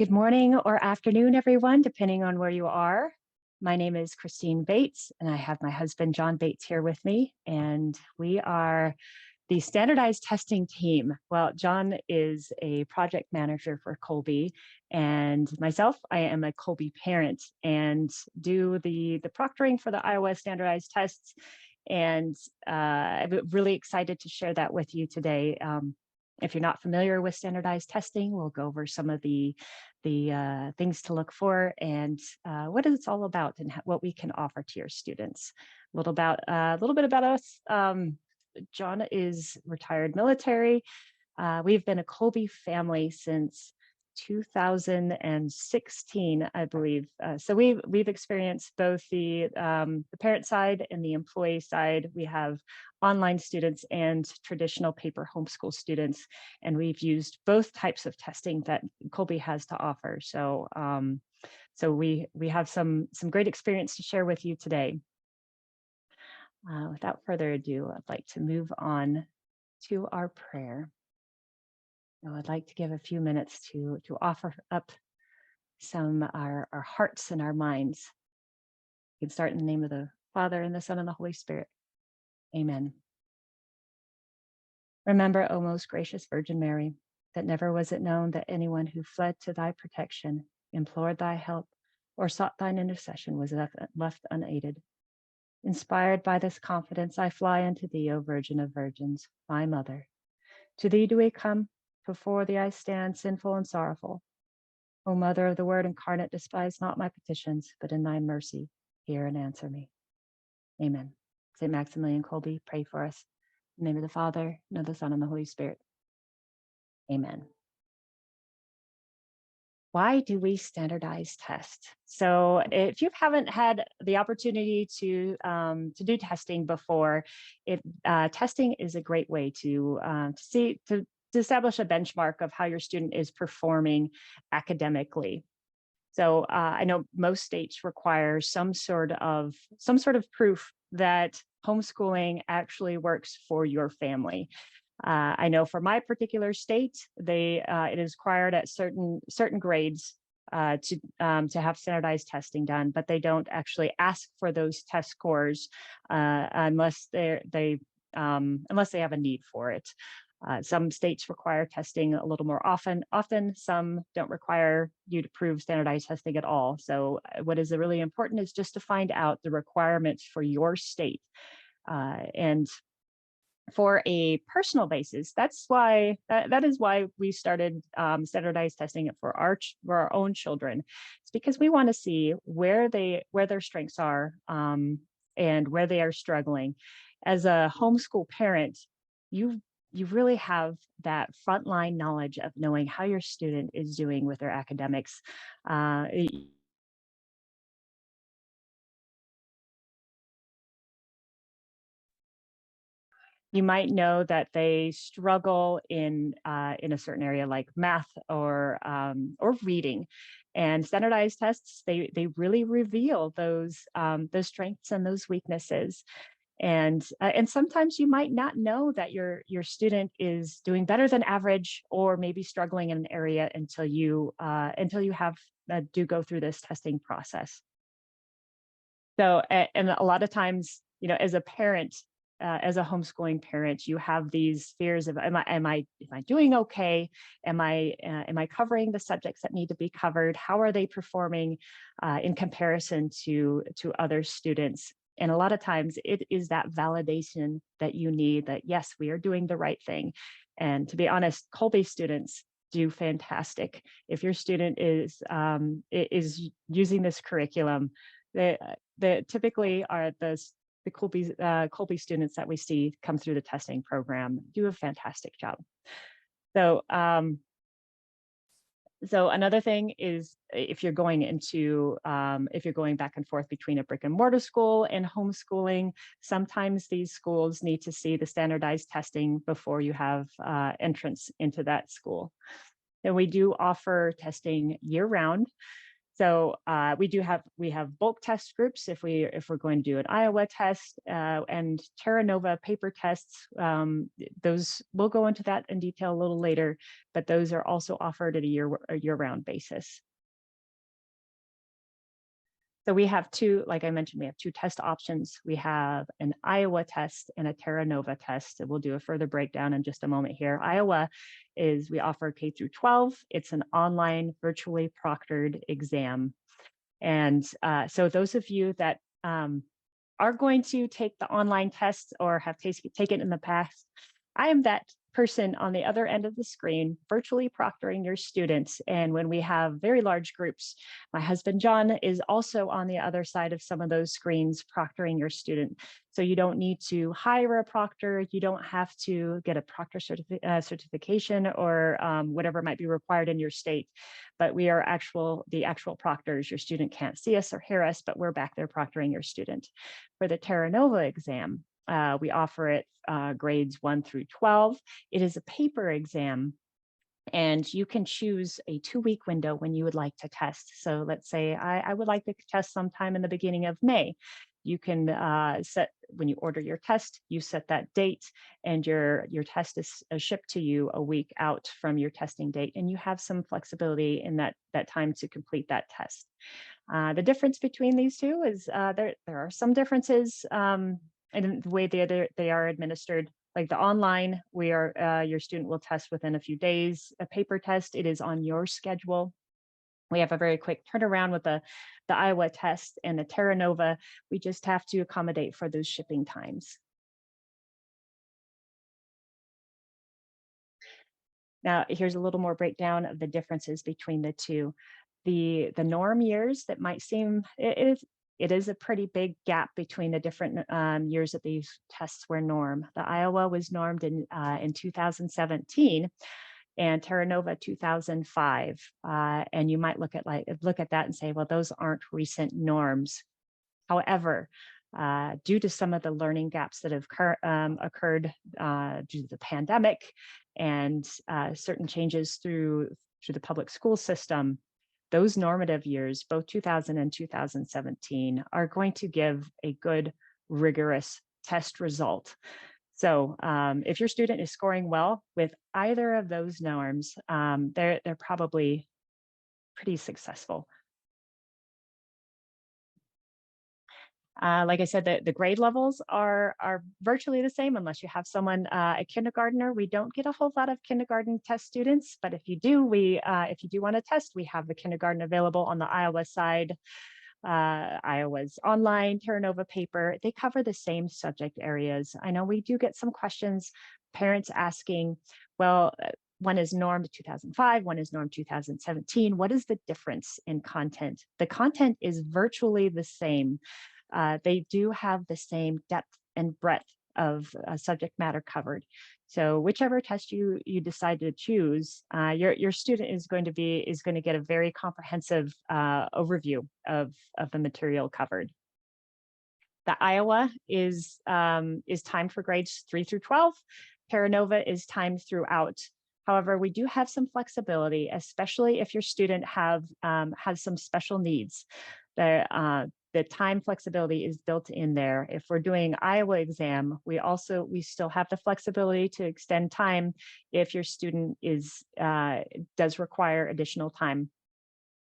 Good morning or afternoon, everyone, depending on where you are. My name is Christine Bates, and I have my husband, John Bates, here with me, and we are the standardized testing team. Well, John is a project manager for Kolbe, and myself, I am a Kolbe parent and do the proctoring for the iOS standardized tests. And I'm really excited to share that with you today. If you're not familiar with standardized testing, we'll go over some of the things to look for and what it's all about and what we can offer to your students. A little bit about us. John is retired military. We've been a Kolbe family since 2016, I believe. So we've experienced both the parent side and the employee side. We have online students and traditional paper homeschool students, and we've used both types of testing that Kolbe has to offer. So we have some great experience to share with you today. Without further ado, I'd like to move on to our prayer. So I'd like to give a few minutes to offer up some our hearts and our minds. We can start in the name of the Father and the Son and the Holy Spirit. Amen. Remember, O most gracious Virgin Mary, that never was it known that anyone who fled to thy protection, implored thy help, or sought thine intercession was left unaided. Inspired by this confidence, I fly unto thee, O Virgin of Virgins, my mother. To thee do we come, before thee I stand, sinful and sorrowful. O Mother of the Word incarnate, despise not my petitions, but in thy mercy, hear and answer me. Amen. St. Maximilian Kolbe, pray for us. In the name of the Father, and of the Son, and the Holy Spirit. Amen. Why do we standardize tests? So if you haven't had the opportunity to do testing before, testing is a great way to establish a benchmark of how your student is performing academically. So I know most states require some sort of proof that homeschooling actually works for your family. I know for my particular state, it is required at certain grades to have standardized testing done, but they don't actually ask for those test scores unless they have a need for it. Some states require testing a little more often. Some don't require you to prove standardized testing at all. So what is really important is just to find out the requirements for your state. And for a personal basis, that is why we started standardized testing for our own children. It's because we want to see where their strengths are and where they are struggling. As a homeschool parent, you really have that frontline knowledge of knowing how your student is doing with their academics. You might know that they struggle in a certain area like math or reading, and standardized tests they really reveal those strengths and those weaknesses. And sometimes you might not know that your student is doing better than average or maybe struggling in an area until you have do go through this testing process. So, and a lot of times, as a parent, as a homeschooling parent, you have these fears of, am I doing okay? Am I covering the subjects that need to be covered? How are they performing in comparison to other students? And a lot of times it is that validation that you need, that yes, we are doing the right thing. And to be honest, Kolbe students do fantastic. If your student is using this curriculum, they typically are the Kolbe students that we see come through the testing program do a fantastic job. So another thing is, if you're going back and forth between a brick and mortar school and homeschooling, sometimes these schools need to see the standardized testing before you have entrance into that school. And we do offer testing year round. So we have bulk test groups if we're going to do an Iowa test and Terra Nova paper tests. Those we'll go into that in detail a little later, but those are also offered at a year-round basis. So we have two, like I mentioned, we have two test options. We have an Iowa test and a Terra Nova test. And we'll do a further breakdown in just a moment here. Iowa is we offer K through 12. It's an online virtually proctored exam. And so those of you that are going to take the online tests or have taken in the past, I am that person on the other end of the screen, virtually proctoring your students. And when we have very large groups, my husband, John, is also on the other side of some of those screens proctoring your student. So you don't need to hire a proctor. You don't have to get a proctor certification or whatever might be required in your state. But we are the actual proctors. Your student can't see us or hear us, but we're back there proctoring your student. For the Terra Nova exam, we offer it grades 1 through 12. It is a paper exam, and you can choose a 2-week window when you would like to test. So let's say I would like to test sometime in the beginning of May. You can set, when you order your test, you set that date, and your test is shipped to you a week out from your testing date, and you have some flexibility in that time to complete that test. The difference between these two is there are some differences in the way they are administered. Like the online, your student will test within a few days. A paper test, it is on your schedule. We have a very quick turnaround with the Iowa test, and the Terra Nova. We just have to accommodate for those shipping times. Now, here's a little more breakdown of the differences between the two. The norm years that might seem, it is a pretty big gap between the different years that these tests were normed. The Iowa was normed in 2017 and Terra Nova 2005. And you might look at that and say, well, those aren't recent norms. However, due to some of the learning gaps that have occurred due to the pandemic and certain changes through the public school system, those normative years, both 2000 and 2017, are going to give a good, rigorous test result. So if your student is scoring well with either of those norms, they're probably pretty successful. Like I said, the grade levels are virtually the same unless you have someone, a kindergartner. We don't get a whole lot of kindergarten test students, but if you do, if you do want to test, we have the kindergarten available on the Iowa side. Iowa's online, Terra Nova paper, they cover the same subject areas. I know we do get some questions, parents asking, well, one is normed 2005, one is normed 2017. What is the difference in content? The content is virtually the same. They do have the same depth and breadth of subject matter covered. So whichever test you decide to choose, your student is going to get a very comprehensive overview of the material covered. The Iowa is timed for grades 3 through 12. Terra Nova is timed throughout. However, we do have some flexibility, especially if your student has some special needs. The time flexibility is built in there. If we're doing Iowa exam, we still have the flexibility to extend time if your student does require additional time.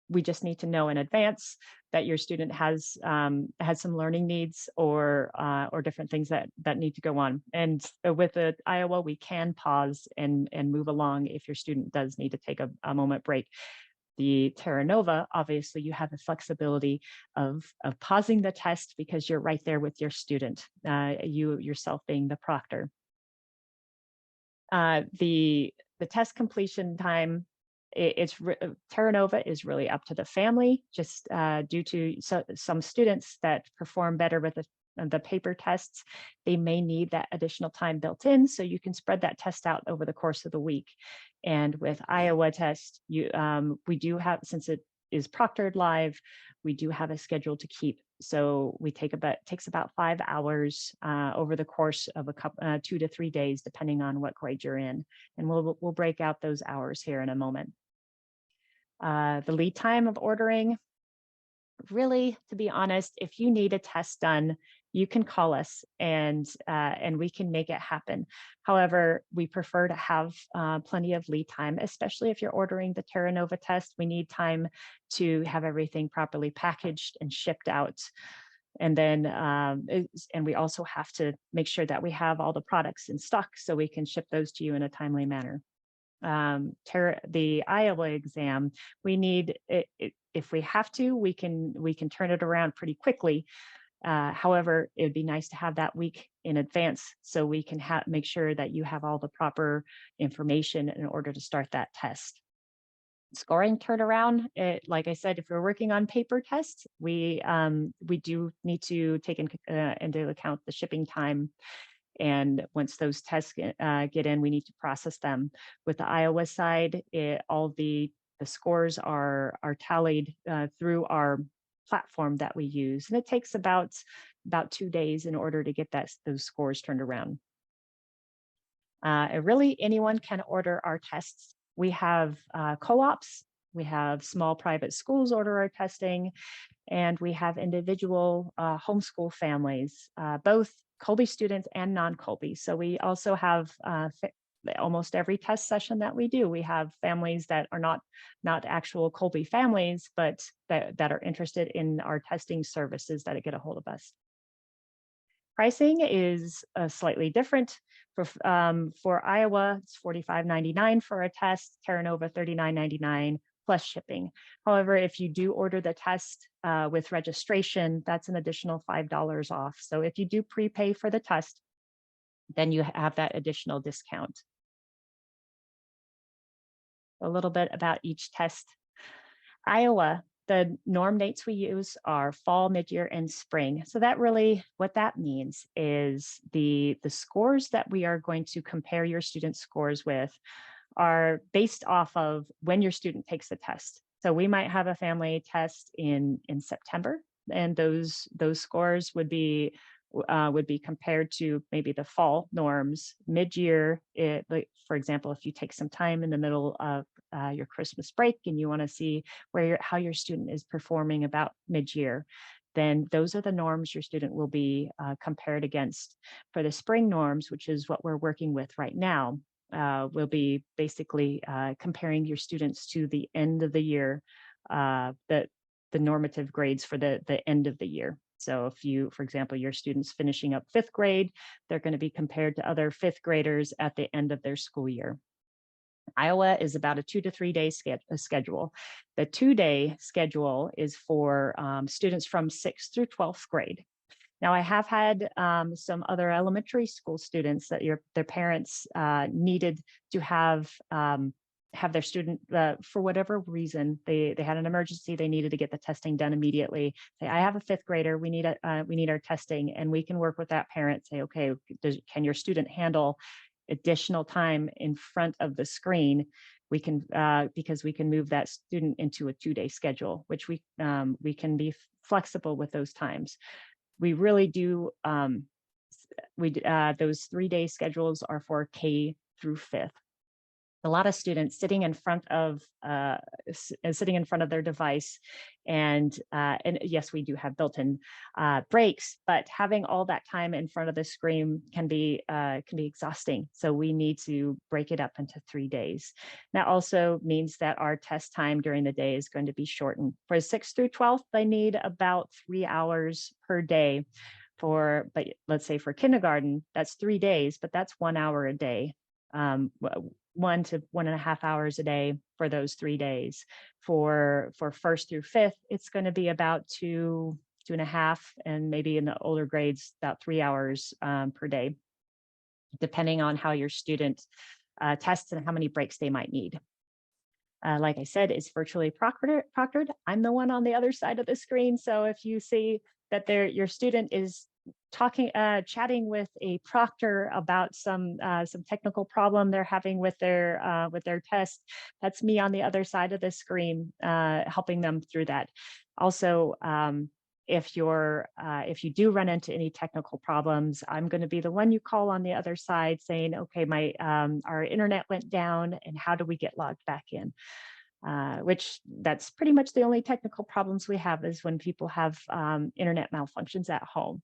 We just need to know in advance that your student has some learning needs or different things that need to go on. And with the Iowa, we can pause and move along if your student does need to take a moment break. The Terra Nova, obviously, you have the flexibility of pausing the test because you're right there with your student, you yourself being the proctor. The test completion time, Terra Nova is really up to the family, just due to some students that perform better with the paper tests. They may need that additional time built in, so you can spread that test out over the course of the week. And with Iowa test, we do have, since it is proctored live, we do have a schedule to keep. So takes about 5 hours over the course of 2 to 3 days, depending on what grade you're in. And we'll break out those hours here in a moment. The lead time of ordering, Really, to be honest, if you need a test done, you can call us and we can make it happen. However, we prefer to have plenty of lead time, especially if you're ordering the Terra Nova test. We need time to have everything properly packaged and shipped out. And then, and we also have to make sure that we have all the products in stock so we can ship those to you in a timely manner. The Iowa exam, we need it, if we have to, we can turn it around pretty quickly. However, it would be nice to have that week in advance so we can make sure that you have all the proper information in order to start that test. Scoring turnaround, like I said, if we're working on paper tests, we do need to take into account the shipping time, and once those tests get in, we need to process them. With the Iowa side, all the scores are tallied through our platform that we use, and it takes about 2 days in order to get those scores turned around. Really, anyone can order our tests. We have co-ops, we have small private schools order our testing, and we have individual homeschool families, both Kolbe students and non-Kolbe. So we also have almost every test session that we do, we have families that are not actual Kolbe families, but that are interested in our testing services that get a hold of us. Pricing is slightly different. For Iowa, it's $45.99 for a test, Terra Nova $39.99 plus shipping. However, if you do order the test with registration, that's an additional $5 off. So if you do prepay for the test, then you have that additional discount. A little bit about each test. Iowa, the norm dates we use are fall, mid-year, and spring. So that really, what that means is the scores that we are going to compare your student scores with are based off of when your student takes the test. So we might have a family test in September, and those scores would be compared to maybe the fall norms. Mid-year, like for example, if you take some time in the middle of your Christmas break and you want to see how your student is performing about mid-year, then those are the norms your student will be compared against. For the spring norms, which is what we're working with right now, we'll be basically comparing your students to the end of the year, the normative grades for the end of the year. So if you, for example, your student's finishing up 5th grade, they're going to be compared to other 5th graders at the end of their school year. Iowa is about a 2 to 3 day schedule. The 2-day schedule is for students from 6th through 12th grade. Now, I have had some other elementary school students that their parents needed to have their student, for whatever reason, they had an emergency, they needed to get the testing done immediately. Say, I have a 5th grader, we need our testing, and we can work with that parent, say, okay, can your student handle additional time in front of the screen? We can, because we can move that student into a 2-day schedule, which we can be flexible with those times. We really do, those 3-day schedules are for K through 5th. A lot of students sitting in front of their device, and yes, we do have built-in breaks, but having all that time in front of the screen can be exhausting. So we need to break it up into 3 days. That also means that our test time during the day is going to be shortened. For 6th through 12th, they need about 3 hours per day. But let's say for kindergarten, that's 3 days, but that's 1 hour a day. 1 to 1.5 hours a day for those 3 days. For 1st through 5th, it's going to be about 2.5, and maybe in the older grades, about 3 hours per day, depending on how your student tests and how many breaks they might need. Like I said, it's virtually proctored. I'm the one on the other side of the screen. So if you see that your student is chatting with a proctor about some technical problem they're having with their test, that's me on the other side of the screen, helping them through that. Also, if you do run into any technical problems, I'm going to be the one you call on the other side saying, okay, our internet went down, and how do we get logged back in? which that's pretty much the only technical problems we have is when people have internet malfunctions at home.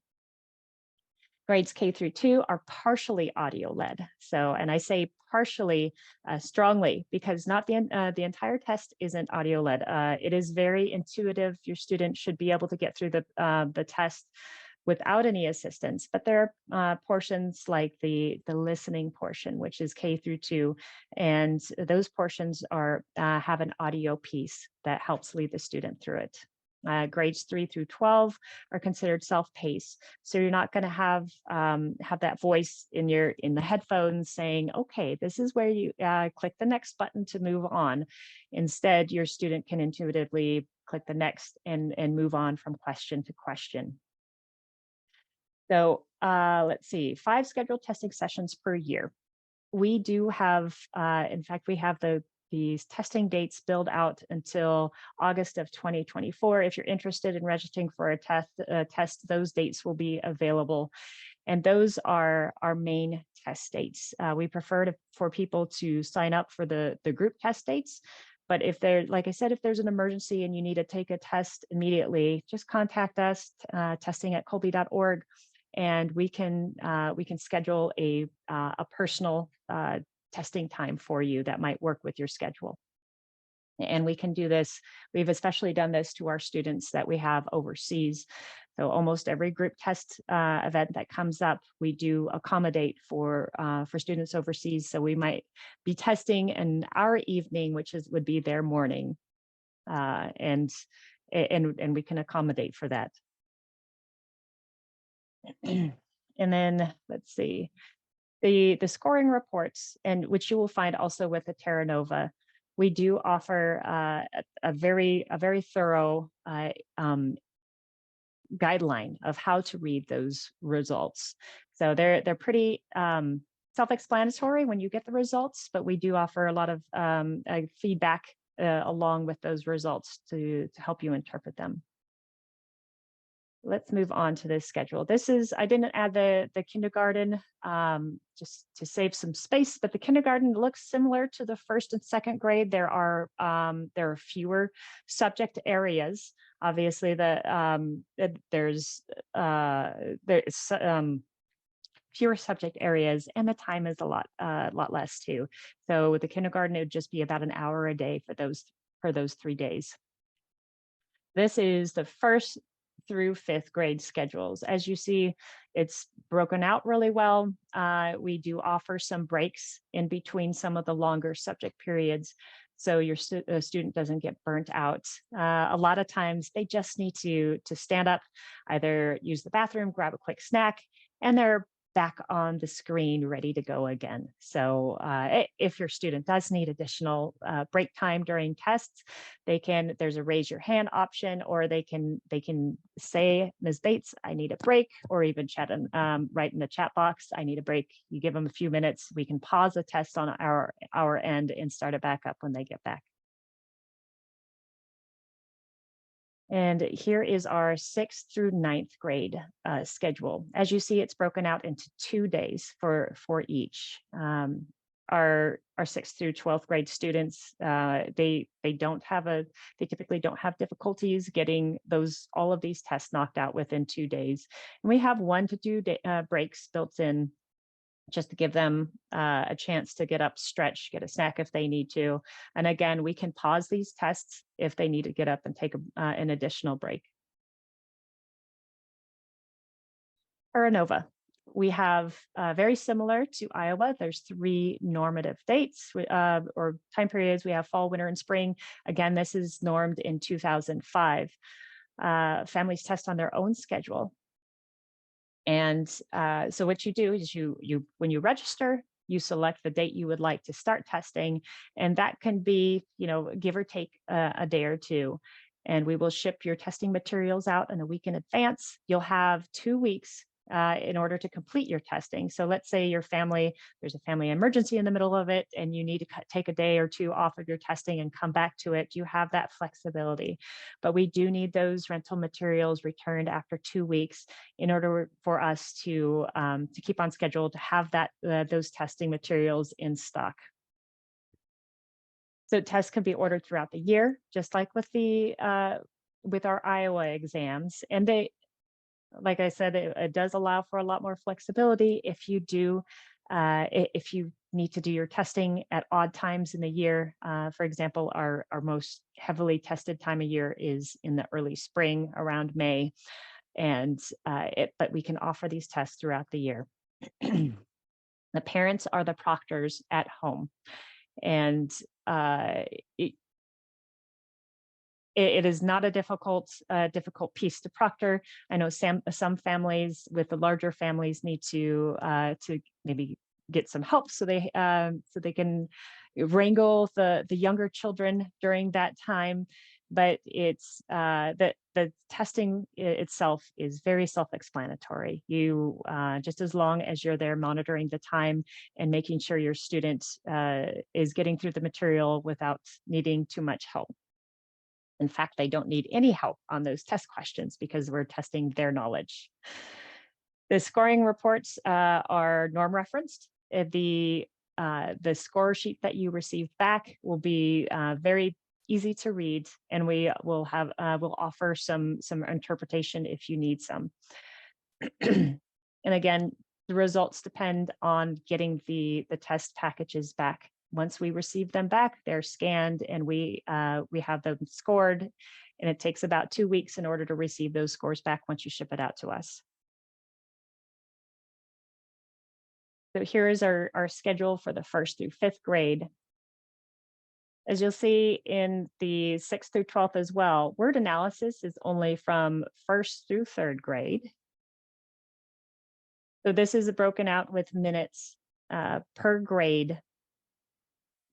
Grades K through 2 are partially audio led. So, and I say partially strongly because not the entire test isn't audio led. It is very intuitive. Your student should be able to get through the test without any assistance. But there are portions like the listening portion, which is K through 2, and those portions are have an audio piece that helps lead the student through it. Grades 3 through 12 are considered self-paced, so you're not going to have that voice in the headphones saying, "Okay, this is where you click the next button to move on." Instead, your student can intuitively click the next and move on from question to question. So let's see, 5 scheduled testing sessions per year. We do have, in fact, we have these testing dates billed out until August of 2024. If you're interested in registering for a test, those dates will be available. And those are our main test dates. We prefer for people to sign up for the group test dates. But if like I said, if there's an emergency and you need to take a test immediately, just contact us, testing@kolbe.org, and we can schedule a personal testing time for you that might work with your schedule. And we can do this. We've especially done this to our students that we have overseas. So almost every group test event that comes up, we do accommodate for students overseas. So we might be testing in our evening, which would be their morning, and we can accommodate for that. And then let's see, the scoring reports, and which you will find also with the Terra Nova. We do offer a very thorough guideline of how to read those results. So they're pretty self-explanatory when you get the results, but we do offer a lot of feedback along with those results to help you interpret them. Let's move on to this schedule. I didn't add the kindergarten just to save some space, but the kindergarten looks similar to the first and second grade. There are fewer subject areas. Obviously, there's fewer subject areas, and the time is a lot less too. So with the kindergarten, it would just be about an hour a day for those 3 days. This is the first through 5th grade schedules. As you see, it's broken out really well. We do offer some breaks in between some of the longer subject periods, so your student doesn't get burnt out. A lot of times they just need to stand up, either use the bathroom, grab a quick snack, and they're back on the screen ready to go again. So if your student does need additional break time during tests, there's a raise your hand option, or they can say, "Ms. Bates, I need a break," or even write in the chat box, "I need a break." You give them a few minutes, we can pause the test on our end and start it back up when they get back. And here is our 6th through 9th grade schedule. As you see, it's broken out into 2 days for each. Our 6th through 12th grade students, they typically don't have difficulties getting all of these tests knocked out within 2 days. And we have 1 to 2 breaks built in, just to give them a chance to get up, stretch, get a snack if they need to. And again, we can pause these tests if they need to get up and take an additional break. Nova. We have very similar to Iowa. There's 3 normative dates or time periods. We have fall, winter, and spring. Again, this is normed in 2005. Families test on their own schedule. And so what you do is when you register, you select the date you would like to start testing, and that can be, give or take a day or two. And we will ship your testing materials out in a week in advance. You'll have 2 weeks in order to complete your testing. So let's say there's a family emergency in the middle of it, and you need to take a day or 2 off of your testing and come back to it. You have that flexibility, but we do need those rental materials returned after 2 weeks in order for us to keep on schedule to have those testing materials in stock. So tests can be ordered throughout the year, just like with our Iowa exams. And they, like I said, it does allow for a lot more flexibility if you do, if you need to do your testing at odd times in the year. For example, our most heavily tested time of year is in the early spring around May, and but we can offer these tests throughout the year. The parents are the proctors at home, and uh, it, it is not a difficult piece to proctor. I know some families with the larger families need to maybe get some help so they can wrangle the younger children during that time. But it's the testing itself is very self-explanatory. You just as long as you're there monitoring the time and making sure your student is getting through the material without needing too much help. In fact, they don't need any help on those test questions because we're testing their knowledge. The scoring reports are norm referenced. The score sheet that you receive back will be very easy to read, and we'll offer some interpretation if you need some. And again, the results depend on getting the test packages back. Once we receive them back, they're scanned and we have them scored, and it takes about 2 weeks in order to receive those scores back once you ship it out to us. So here is our schedule for the 1st through 5th grade. As you'll see in the 6th through 12th as well, word analysis is only from 1st through 3rd grade. So this is broken out with minutes per grade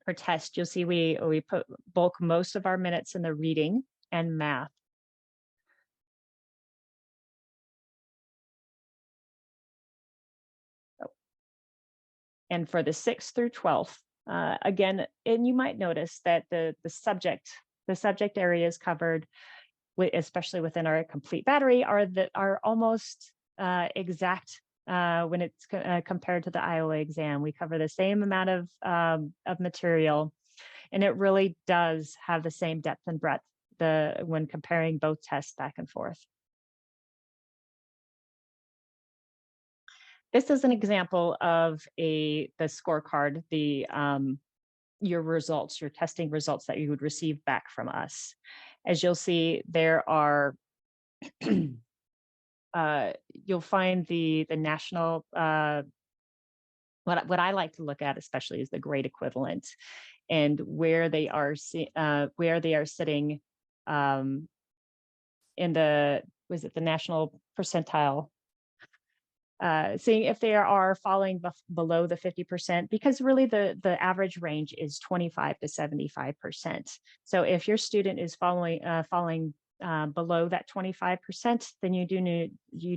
per test. You'll see we put bulk most of our minutes in the reading and math. And for the 6th through 12th, again, and you might notice that the subject areas covered, especially within our complete battery, are almost exact when it's compared to the Iowa exam. We cover the same amount of material, and it really does have the same depth and breadth when comparing both tests back and forth. This is an example of the scorecard, your results, your testing results that you would receive back from us. As you'll see, there are you'll find the national what I like to look at especially is the grade equivalent and where they are sitting in the national percentile, seeing if they are falling below the 50%, because really the average range is 25 to 75%. So if your student is falling below that 25%, then you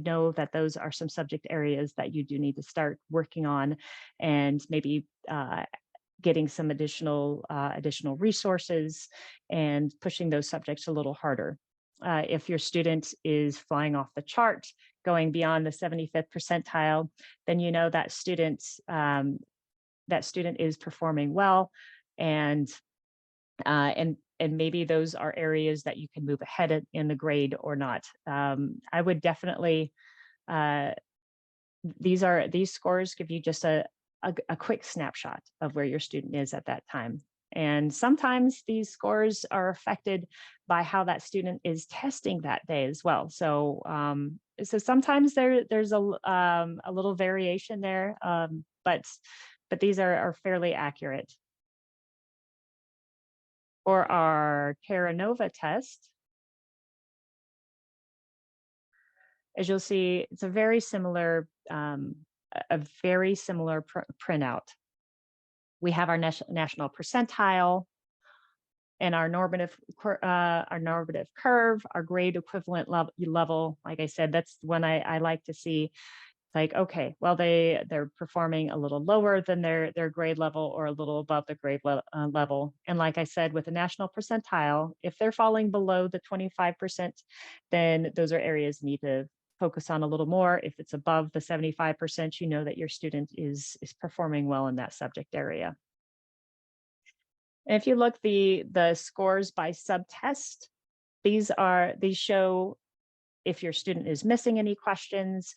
know that those are some subject areas that you do need to start working on, and maybe getting some additional resources and pushing those subjects a little harder. If your student is flying off the chart, going beyond the 75th percentile, then you know that student is performing well, and maybe those are areas that you can move ahead in the grade or not. I would definitely these scores give you just a quick snapshot of where your student is at that time. And sometimes these scores are affected by how that student is testing that day as well. So sometimes there's a little variation there, but these are fairly accurate. For our Terra Nova test, as you'll see, it's a very similar printout. We have our national percentile and our normative curve, our grade equivalent level. Like I said, that's one I like to see. Like, okay, well, they're performing a little lower than their grade level or a little above the grade level. And like I said, with the national percentile, if they're falling below the 25%, then those are areas you need to focus on a little more. If it's above the 75%, you know that your student is performing well in that subject area. And if you look the scores by subtest, these show if your student is missing any questions,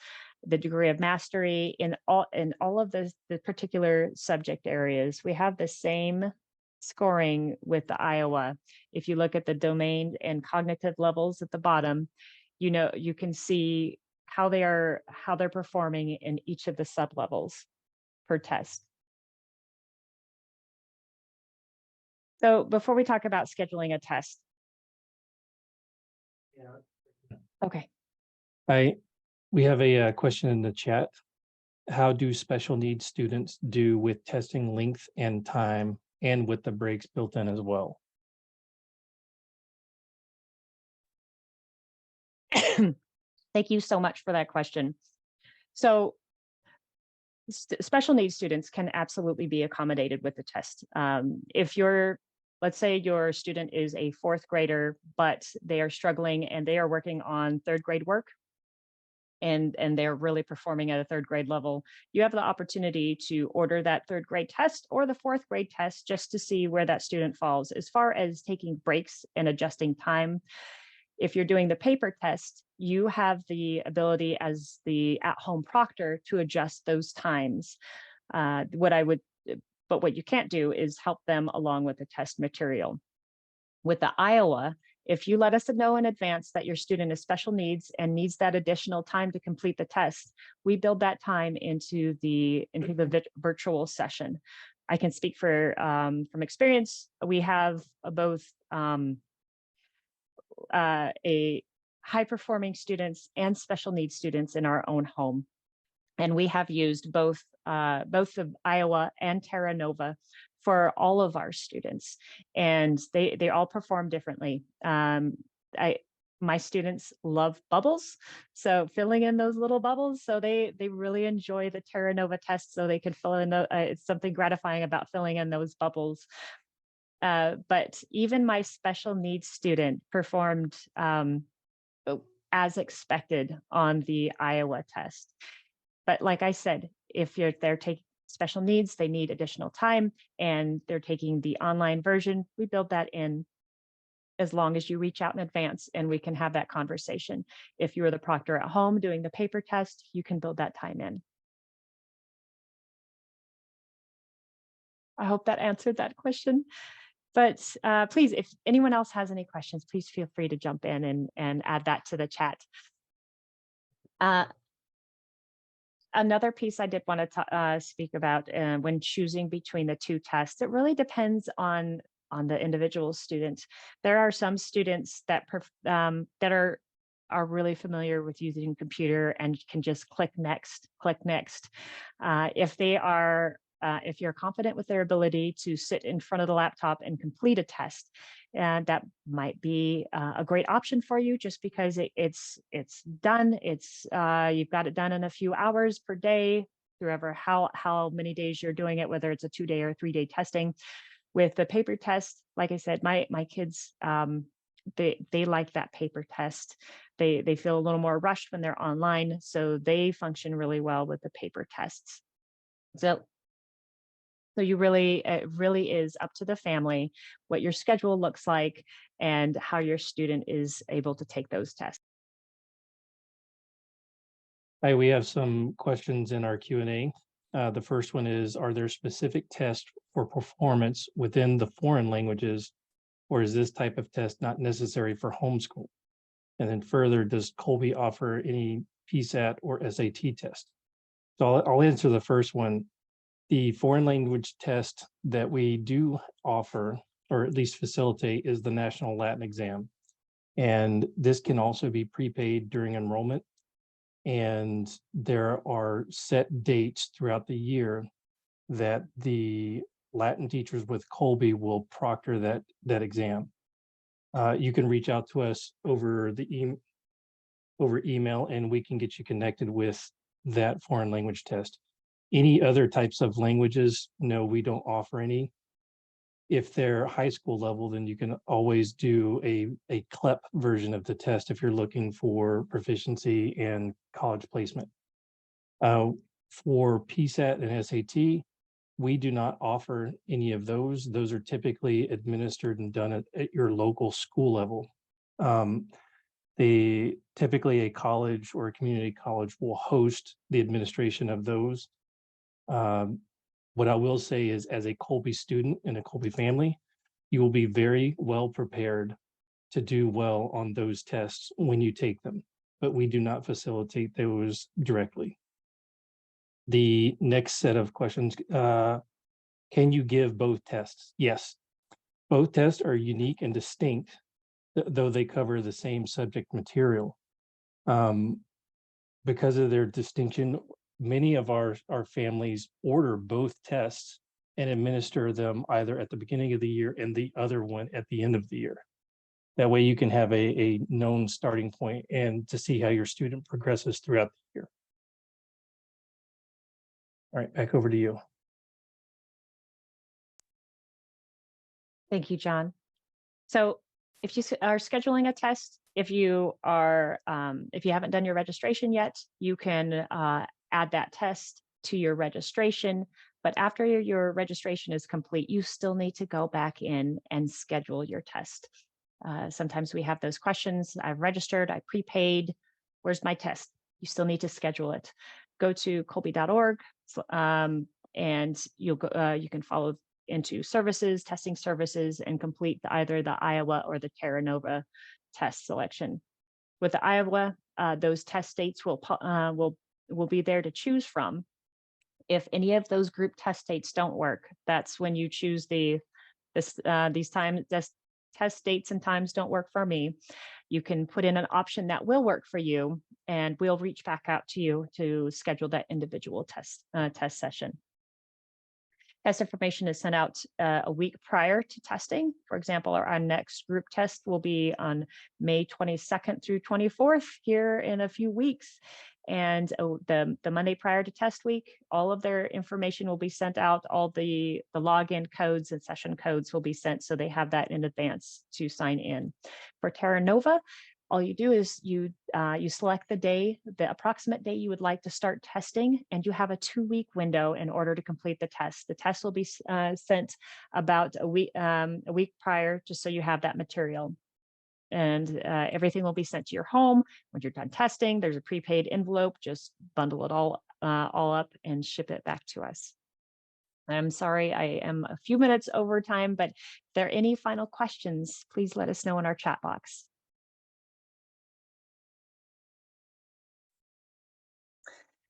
the degree of mastery in all of the particular subject areas. We have the same scoring with the Iowa. If you look at the domain and cognitive levels at the bottom, you can see how they're performing in each of the sublevels per test. So before we talk about scheduling a test, okay. We have a question in the chat. How do special needs students do with testing length and time and with the breaks built in as well? Thank you so much for that question. So special needs students can absolutely be accommodated with the test. Let's say your student is a fourth grader, but they are struggling and they are working on third grade work, and they're really performing at a third grade level, you have the opportunity to order that third grade test or the fourth grade test just to see where that student falls. As far as taking breaks and adjusting time, if you're doing the paper test, you have the ability as the at-home proctor to adjust those times. What you can't do is help them along with the test material. With the Iowa, if you let us know in advance that your student is special needs and needs that additional time to complete the test, we build that time into the virtual session. I can speak from experience. We have both a high performing students and special needs students in our own home. And we have used both of Iowa and Terra Nova for all of our students, and they all perform differently. My students love bubbles, so filling in those little bubbles. So they really enjoy the Terra Nova test, so they can fill in it's something gratifying about filling in those bubbles. But even my special needs student performed as expected on the Iowa test. But like I said, if they're taking special needs, they need additional time, and they're taking the online version, we build that in as long as you reach out in advance and we can have that conversation. If you're the proctor at home doing the paper test, you can build that time in. I hope that answered that question. But please, if anyone else has any questions, please feel free to jump in and add that to the chat. Another piece I did want to speak about when choosing between the two tests, it really depends on the individual student. There are some students that are really familiar with using a computer and can just click next, click next. If you're confident with their ability to sit in front of the laptop and complete a test, and that might be a great option for you, just because it's done. You've got it done in a few hours per day, through how many days you're doing it, whether it's a 2-day or 3-day testing. With the paper test, like I said, my kids, they like that paper test. They feel a little more rushed when they're online, so they function really well with the paper tests. So it really is up to the family, what your schedule looks like and how your student is able to take those tests. Hi, we have some questions in our Q&A. The first one is, are there specific tests for performance within the foreign languages, or is this type of test not necessary for homeschool? And then further, does Kolbe offer any PSAT or SAT test? So I'll answer the first one. The foreign language test that we do offer, or at least facilitate, is the National Latin Exam. And this can also be prepaid during enrollment. And there are set dates throughout the year that the Latin teachers with Kolbe will proctor that exam. You can reach out to us over email, and we can get you connected with that foreign language test. Any other types of languages, no, we don't offer any. If they're high school level, then you can always do a CLEP version of the test if you're looking for proficiency and college placement. For PSAT and SAT, We do not offer any of those. Those are typically administered and done at your local school level. Typically a college or a community college will host the administration of those. What I will say is, as a Kolbe student in a Kolbe family, you will be very well prepared to do well on those tests when you take them, but we do not facilitate those directly. The next set of questions, can you give both tests? Yes, both tests are unique and distinct, though they cover the same subject material. Because of their distinction, many of our families order both tests and administer them either at the beginning of the year and the other one at the end of the year. That way you can have a known starting point and to see how your student progresses throughout the year. All right, back over to you. Thank you, John. So if you are scheduling a test, if you haven't done your registration yet, you can add that test to your registration. But after your registration is complete, you still need to go back in and schedule your test. Sometimes we have those questions. I've registered, I prepaid. Where's my test? You still need to schedule it. Go to kolbe.org and you can follow into services, testing services, and complete either the Iowa or the Terra Nova test selection. With the Iowa, those test dates will be there to choose from. If any of those group test dates don't work, that's when you choose these test dates and times don't work for me. You can put in an option that will work for you, and we'll reach back out to you to schedule that individual test session. Test information is sent out a week prior to testing. For example, our next group test will be on May 22nd through 24th here in a few weeks. And the Monday prior to test week, all of their information will be sent out. All the login codes and session codes will be sent, so they have that in advance to sign in. For Terra Nova, all you do is you select the approximate day you would like to start testing, and you have a 2-week window in order to complete the test. The test will be sent about a week prior, just so you have that material. And everything will be sent to your home. When you're done testing, there's a prepaid envelope. Just bundle it all up and ship it back to us. I'm sorry, I am a few minutes over time, but if there are any final questions, please let us know in our chat box.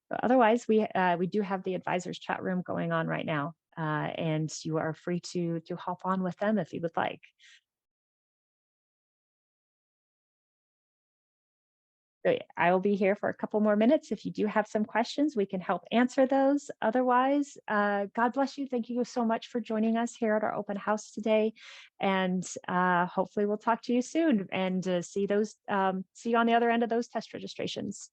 But otherwise, we do have the advisors chat room going on right now, and you are free to hop on with them if you would like. So I will be here for a couple more minutes. If you do have some questions, we can help answer those. Otherwise, God bless you. Thank you so much for joining us here at our open house today. And hopefully we'll talk to you soon and see you on the other end of those test registrations.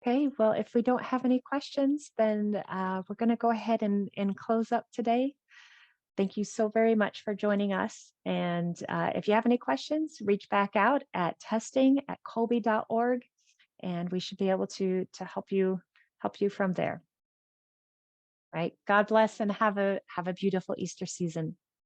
Okay, well, if we don't have any questions, then we're going to go ahead and close up today. Thank you so very much for joining us. And if you have any questions, reach back out at testing@kolbe.org, and we should be able to help you from there. Right. God bless and have a beautiful Easter season.